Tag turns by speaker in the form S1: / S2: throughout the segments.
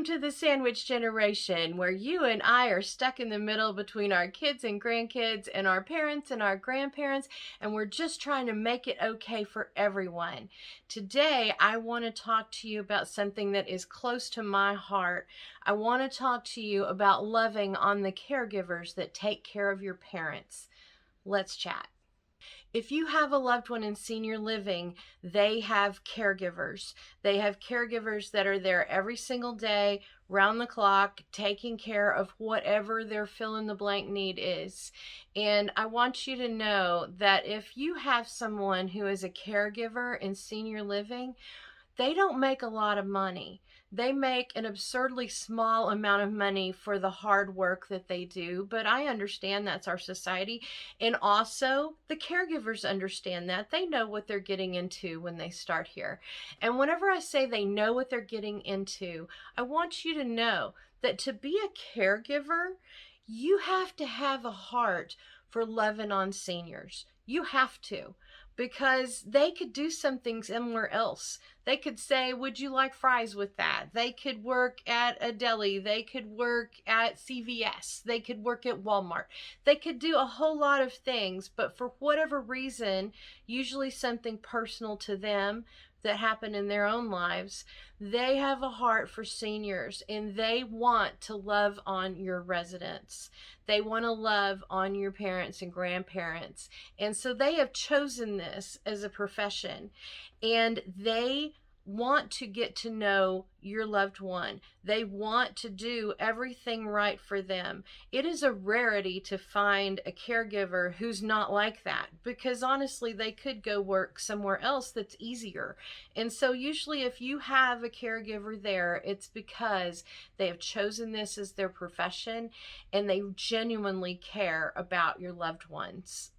S1: Welcome to the sandwich generation, where you and I are stuck in the middle between our kids and grandkids and our parents and our grandparents, and we're just trying to make it okay for everyone. Today, I want to talk to you about something that is close to my heart. I want to talk to you about loving on the caregivers that take care of your parents. Let's chat. If you have a loved one in senior living, they have caregivers. They have caregivers that are there every single day, round the clock, taking care of whatever their fill in the blank need is. And I want you to know that if you have someone who is a caregiver in senior living, they don't make a lot of money. They make an absurdly small amount of money for the hard work that they do, but I understand that's our society. And also, the caregivers understand that. They know what they're getting into when they start here. And whenever I say they know what they're getting into, I want you to know that to be a caregiver, you have to have a heart for loving on seniors. You have to, because they could do something somewhere else. They could say, would you like fries with that? They could work at a deli. They could work at CVS. They could work at Walmart. They could do a whole lot of things, but for whatever reason, usually something personal to them that happen in their own lives, they have a heart for seniors and they want to love on your residents. They want to love on your parents and grandparents. And so they have chosen this as a profession, and they want to get to know your loved one. They want to do everything right for them. It is a rarity to find a caregiver who's not like that, because honestly, they could go work somewhere else that's easier. And so usually if you have a caregiver there, it's because they have chosen this as their profession and they genuinely care about your loved ones.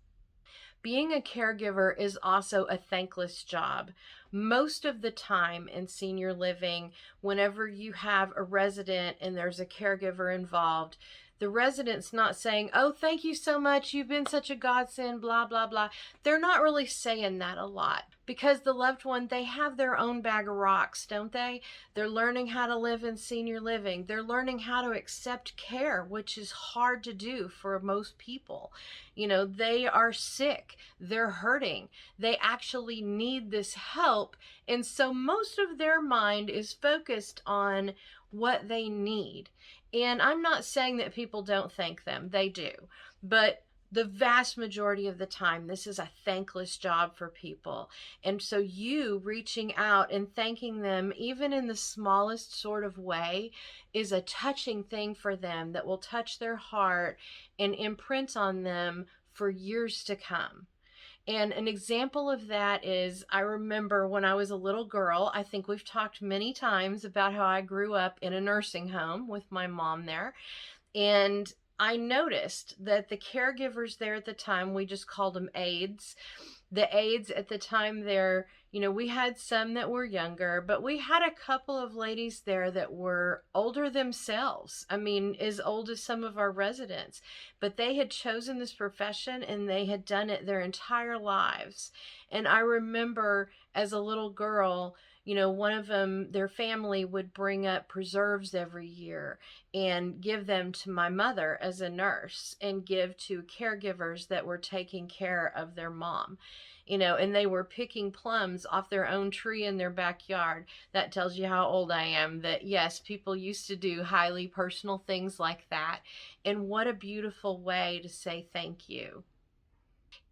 S1: Being a caregiver is also a thankless job. Most of the time in senior living, whenever you have a resident and there's a caregiver involved, the resident's not saying, oh, thank you so much, you've been such a godsend, blah, blah, blah. They're not really saying that a lot, because the loved one, they have their own bag of rocks, don't they? They're learning how to live in senior living. They're learning how to accept care, which is hard to do for most people. You know, they are sick, they're hurting, they actually need this help. And so most of their mind is focused on what they need. And I'm not saying that people don't thank them, they do. But the vast majority of the time, this is a thankless job for people. And so you reaching out and thanking them, even in the smallest sort of way, is a touching thing for them that will touch their heart and imprint on them for years to come. And an example of that is, I remember when I was a little girl, I think we've talked many times about how I grew up in a nursing home with my mom there. And I noticed that the caregivers there at the time, we just called them aides. The aides at the time there, you know, we had some that were younger, but we had a couple of ladies there that were older themselves. I mean, as old as some of our residents, but they had chosen this profession and they had done it their entire lives. And I remember as a little girl, you know, one of them, their family would bring up preserves every year and give them to my mother as a nurse and give to caregivers that were taking care of their mom. You know, and they were picking plums off their own tree in their backyard. That tells you how old I am, that yes, people used to do highly personal things like that. And what a beautiful way to say thank you.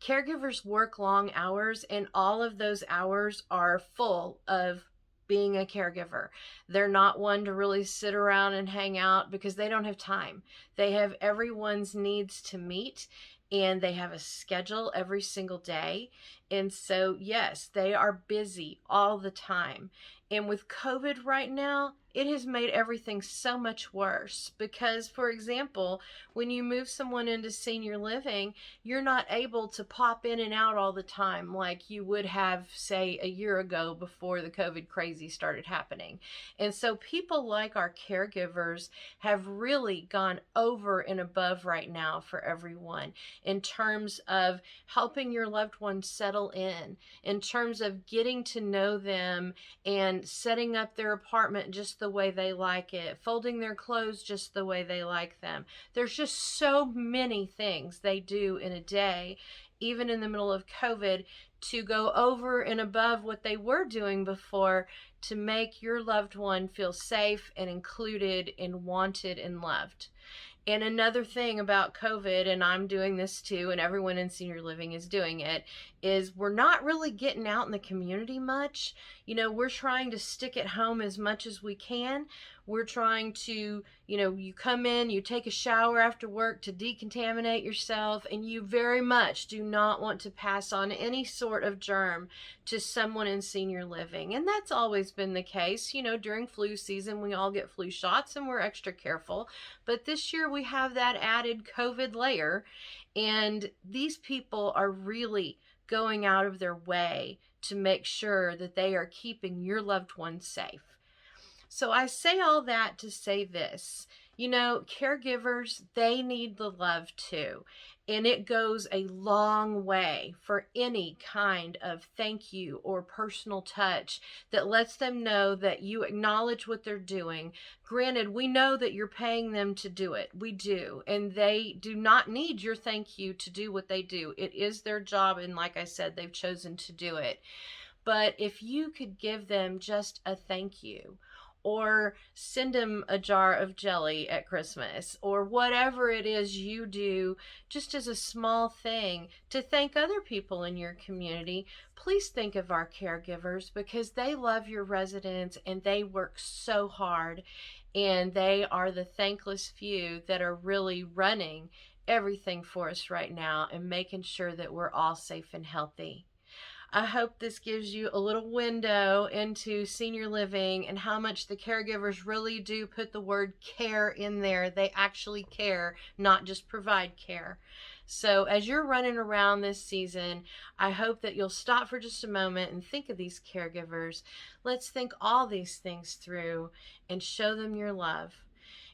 S1: Caregivers work long hours, and all of those hours are full of being a caregiver. They're not one to really sit around and hang out because they don't have time. They have everyone's needs to meet, and they have a schedule every single day. And so, yes, they are busy all the time. And with COVID right now, it has made everything so much worse because, for example, when you move someone into senior living, you're not able to pop in and out all the time like you would have, say, a year ago before the COVID crazy started happening. And so people like our caregivers have really gone over and above right now for everyone in terms of helping your loved ones settle in terms of getting to know them and setting up their apartment just just the way they like it, folding their clothes just the way they like them. There's just so many things they do in a day, even in the middle of COVID, to go over and above what they were doing before to make your loved one feel safe and included and wanted and loved. And another thing about COVID, and I'm doing this too, and everyone in senior living is doing it, is we're not really getting out in the community much. We're trying to stick at home as much as we can. We're trying to, you come in, you take a shower after work to decontaminate yourself, and you very much do not want to pass on any sort of germ to someone in senior living. And that's always been the case. During flu season, we all get flu shots and we're extra careful. But this year we have that added COVID layer, and these people are really going out of their way to make sure that they are keeping your loved ones safe. So I say all that to say this. Caregivers, they need the love too. And it goes a long way for any kind of thank you or personal touch that lets them know that you acknowledge what they're doing. Granted, we know that you're paying them to do it. We do. And they do not need your thank you to do what they do. It is their job. And like I said, they've chosen to do it. But if you could give them just a thank you, or send them a jar of jelly at Christmas, or whatever it is you do, just as a small thing to thank other people in your community, please think of our caregivers, because they love your residents and they work so hard, and they are the thankless few that are really running everything for us right now and making sure that we're all safe and healthy. I hope this gives you a little window into senior living and how much the caregivers really do put the word care in there. They actually care, not just provide care. So as you're running around this season, I hope that you'll stop for just a moment and think of these caregivers. Let's think all these things through and show them your love.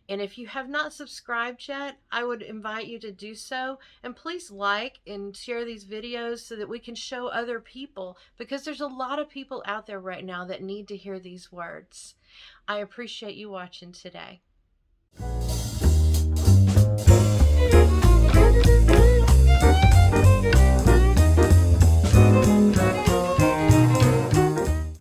S1: And if you have not subscribed yet, I would invite you to do so. And please like and share these videos so that we can show other people, because there's a lot of people out there right now that need to hear these words. I appreciate you watching today.